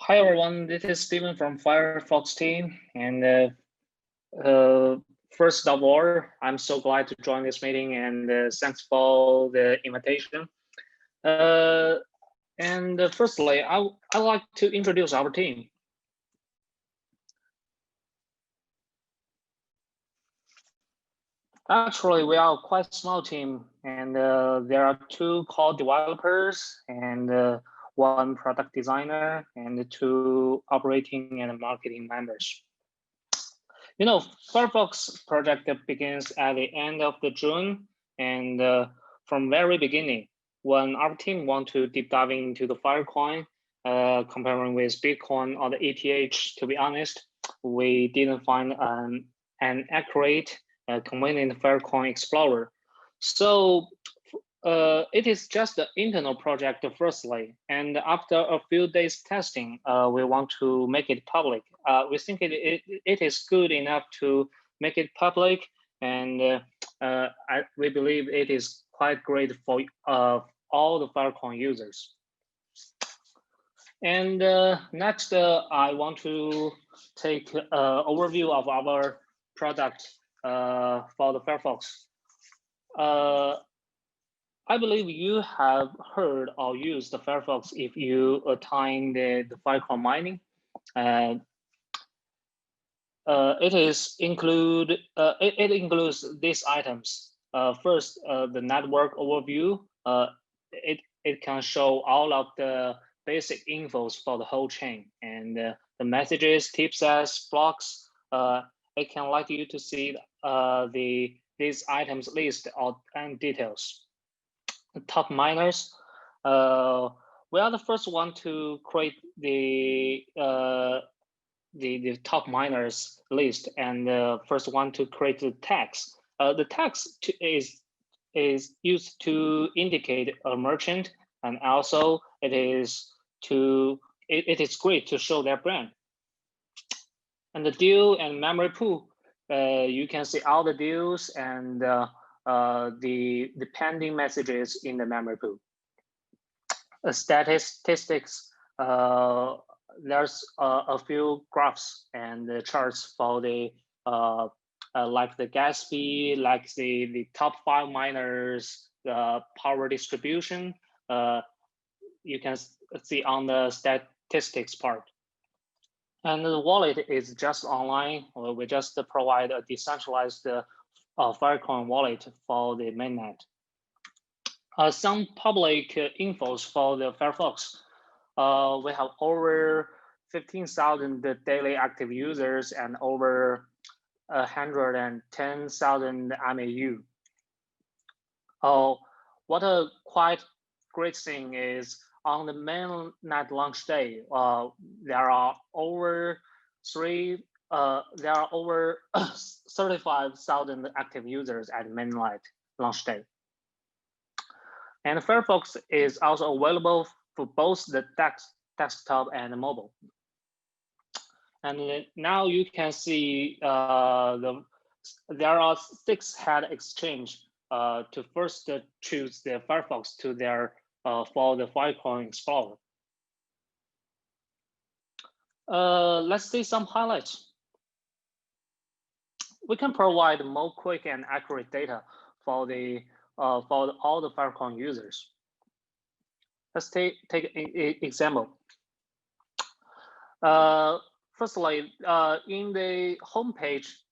Hi everyone, this is Steven from Filefox team. And first of all, I'm so glad to join this meeting and thanks for the invitation. Firstly, I'd like to introduce our team. Actually, we are quite a small team, and there are 2 core developers and 1 product designer and 2 operating and marketing members. You know, Firefox project begins at the end of the June, and from very beginning, when our team want to deep dive into the Filecoin, comparing with Bitcoin or the ETH, to be honest, we didn't find an accurate, convenient Filecoin explorer. So it is just an internal project firstly, and after a few days testing, we want to make it public. We think it is good enough to make it public, and we believe it is quite great for all the Filecoin users. And next, I want to take an overview of our product for the Firefox. I believe you have heard or used the Firefox if you attend the Filecoin mining. It includes these items. First, the network overview. It can show all of the basic infos for the whole chain, and the messages, tips, blocks. It can let you to see these items list and details. Top miners. We are the first one to create the top miners list, and the first one to create the tags. The tags is used to indicate a merchant, and also it is great to show their brand. And the deal and memory pool, you can see all the deals and the pending messages in the memory pool. Statistics, there's a few graphs and charts for the like the gas fee, like the top 5 miners, the power distribution. You can see on the statistics part. And the wallet is just online. We just provide a decentralized Filecoin wallet for the mainnet. Some public infos for the Firefox. We have over 15,000 daily active users and over 110,000 MAU. What a quite great thing is on the mainnet launch day, there are over 35,000 active users at mainnet launch day. And Firefox is also available for both the desktop and mobile. And now you can see there are 6 head exchange to first choose the Firefox to their for the Filecoin Explorer. Let's see some highlights. We can provide more quick and accurate data for all the Filecoin users. Let's take an example. Firstly, in the homepage,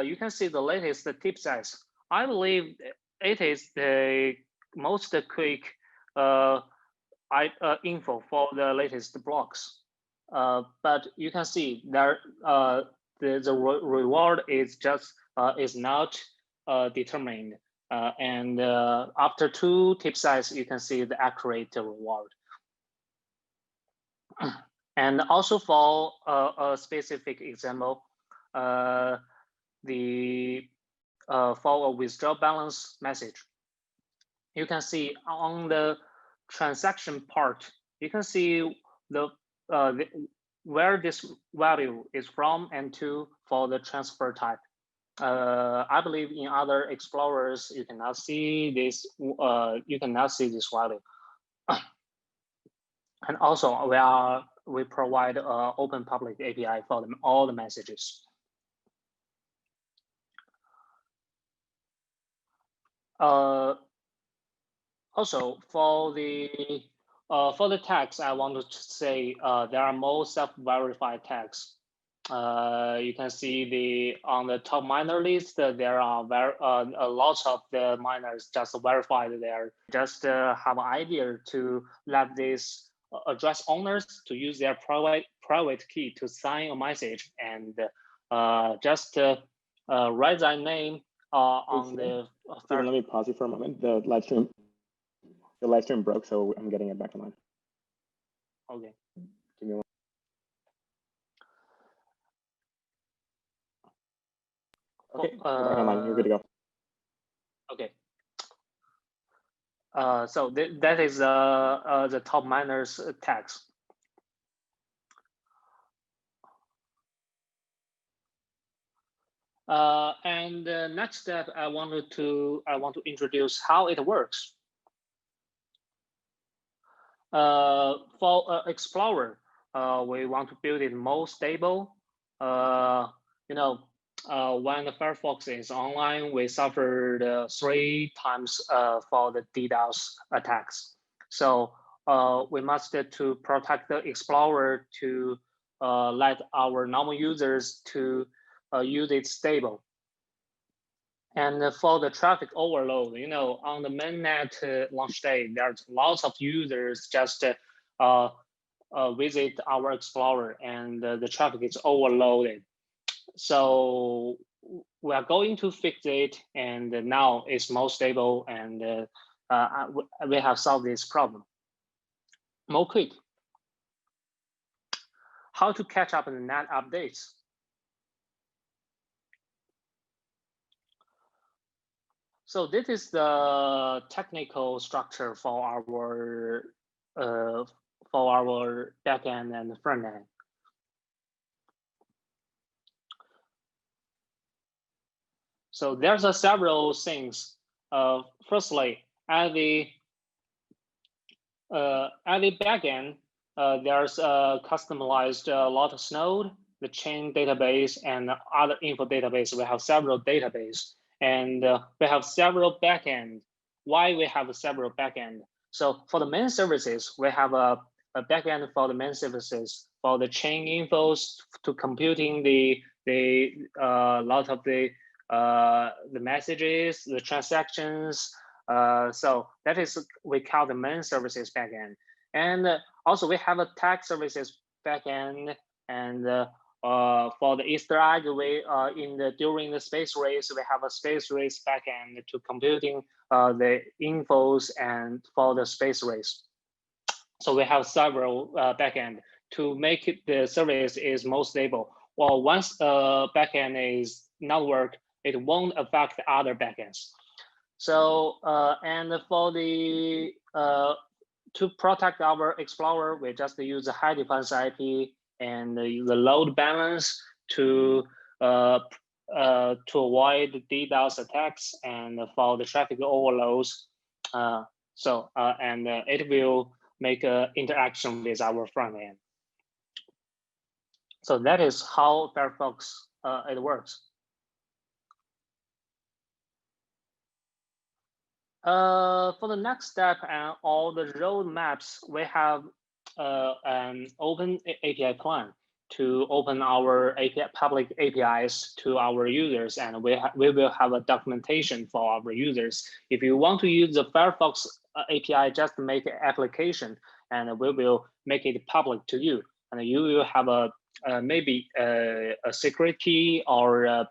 you can see the latest tip size. I believe it is the most quick info for the latest blocks. But you can see there the reward is just is not determined. And after 2 tip size, you can see the accurate reward. And also for a specific example, for a withdrawal balance message, you can see on the transaction part, you can see where this value is from and to for the transfer type. I believe in other explorers you cannot see this. You cannot see this value. And also we provide open public API for them, all the messages. Also, for the tags, I want to say there are more self-verified tags. You can see on the top miner list, there are a lot of the miners just verified there. Just have an idea to let these address owners to use their private key to sign a message and just write their name on the. Steven, let me pause you for a moment. The live stream broke, so I'm getting it back online. Okay. Give me one. Okay, back online. You're good to go. Okay. So that is the top miners tags. And the next step, I want to introduce how it works. For Explorer, we want to build it more stable. When the Firefox is online, we suffered 3 times for the DDoS attacks. So we must to protect the Explorer to let our normal users to use it stable. And for the traffic overload, on the mainnet launch day, there's lots of users just visit our Explorer, and the traffic is overloaded. So we are going to fix it, and now it's more stable, and we have solved this problem. More quick. How to catch up on the net updates. So this is the technical structure for our backend and front end. So there's several things. Firstly, at the backend, there's a customized Lotus node, the chain database, and other info database. We have several databases, and we have several backend. Why we have several backend? So for the main services, we have a backend for the main services for the chain infos to computing the lot of the messages, the transactions. So that is we call the main services backend. And also we have a tag services backend, and for the Easter egg, during the space race, we have a space race backend to computing the infos and for the space race. So we have several backend to make it the service is more stable. Well, once backend is not work, it won't affect other backends. So and for the to protect our Explorer, we just use a high defense IP and the load balance to avoid DDoS attacks and for the traffic overloads. And it will make an interaction with our front end. So that is how Firefox it works. For the next step and all the roadmaps, we have an open API plan to open our public APIs to our users, and we will have a documentation for our users. If you want to use the Firefox API, just make an application, and we will make it public to you, and you will have maybe a secret key or a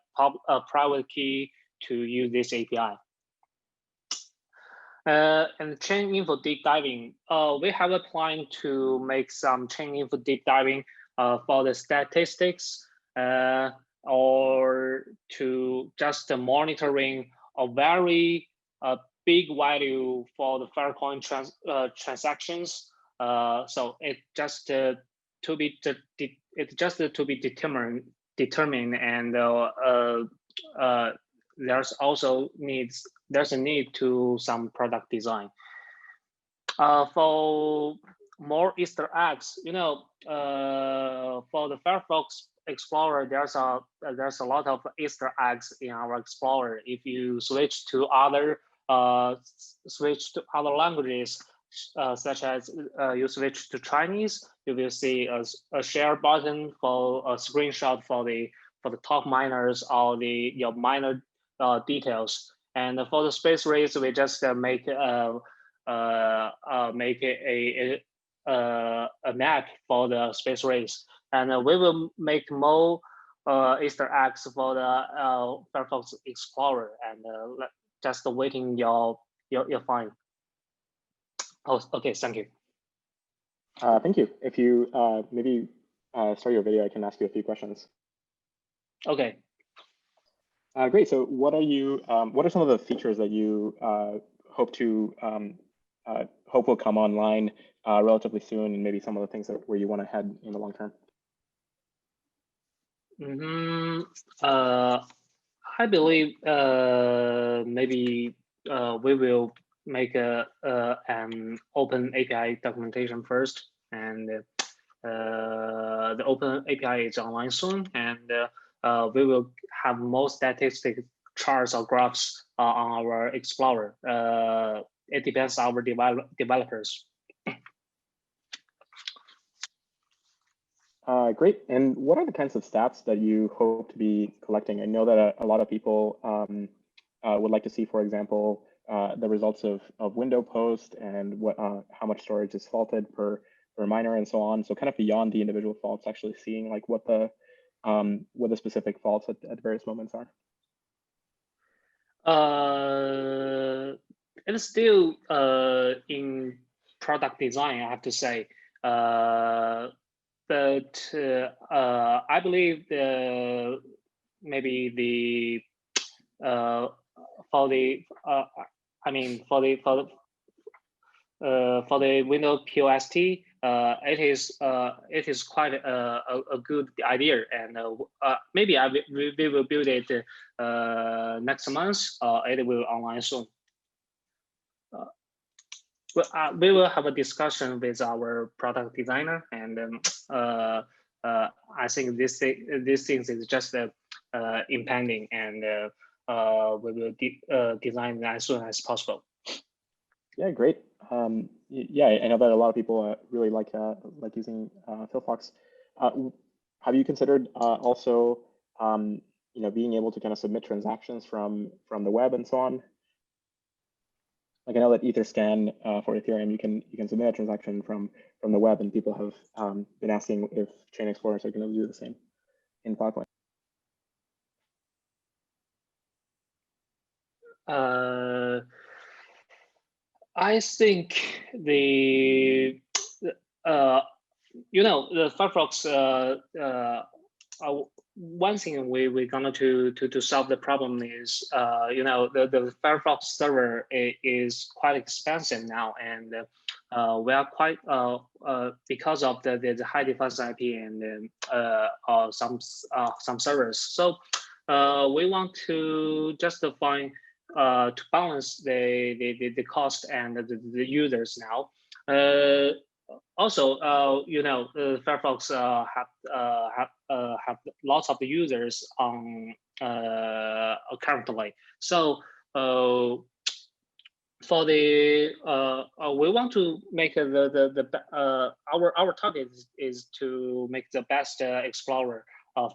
private key to use this API. And chain info deep diving. We have a plan to make some chain info deep diving for the statistics or to just monitoring a very big value for the Filecoin transactions. So it just to be determined, and there's a need to some product design. For more Easter eggs. For the Firefox Explorer, there's a lot of Easter eggs in our Explorer. If you switch to other languages, such as you switch to Chinese, you will see a share button for a screenshot for the top miners or your miner details. And for the space race, we just make a map for the space race, and we will make more Easter eggs for the Firefox Explorer, and just waiting your find. Oh, okay, thank you. Thank you. If you maybe start your video, I can ask you a few questions. Okay. Great. So, what are some of the features that you hope will come online relatively soon, and maybe some of the things where you want to head in the long term? I believe maybe we will make an open API documentation first, and the open API is online soon, and we will have more statistic charts or graphs on our Explorer. It depends on our developers. Great. And what are the kinds of stats that you hope to be collecting? I know that a lot of people would like to see, for example, the results of window post and how much storage is faulted per miner and so on. So kind of beyond the individual faults, actually seeing like what the specific faults at various moments are. It is still in product design, I have to say. But I believe maybe for the window POST, it is quite a good idea, and maybe we will build it next month. It will online soon. We will have a discussion with our product designer, and I think these things is just impending, and we will design as soon as possible. Yeah, great. Yeah, I know that a lot of people really like using Filfox. Have you considered also being able to kind of submit transactions from the web and so on? Like I know that Etherscan for Ethereum, you can submit a transaction from the web, and people have been asking if chain explorers are going to do the same in Filecoin. I think the Firefox. One thing we're gonna to solve the problem is the Firefox server is quite expensive now, and we are quite because of the high defense IP and some servers. So we want to just find to balance the cost and the users now. Also, Firefox have lots of users on currently. So for the we want to make our target is to make the best explorer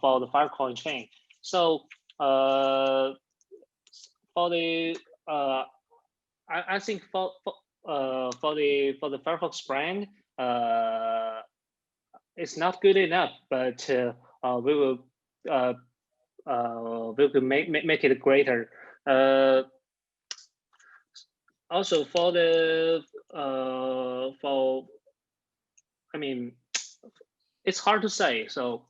for the Filecoin chain. So for the I think for the Firefox brand, it's not good enough, but we will make it greater. Also for the it's hard to say. So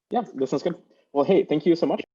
yeah, this sounds good. Well, hey, thank you so much.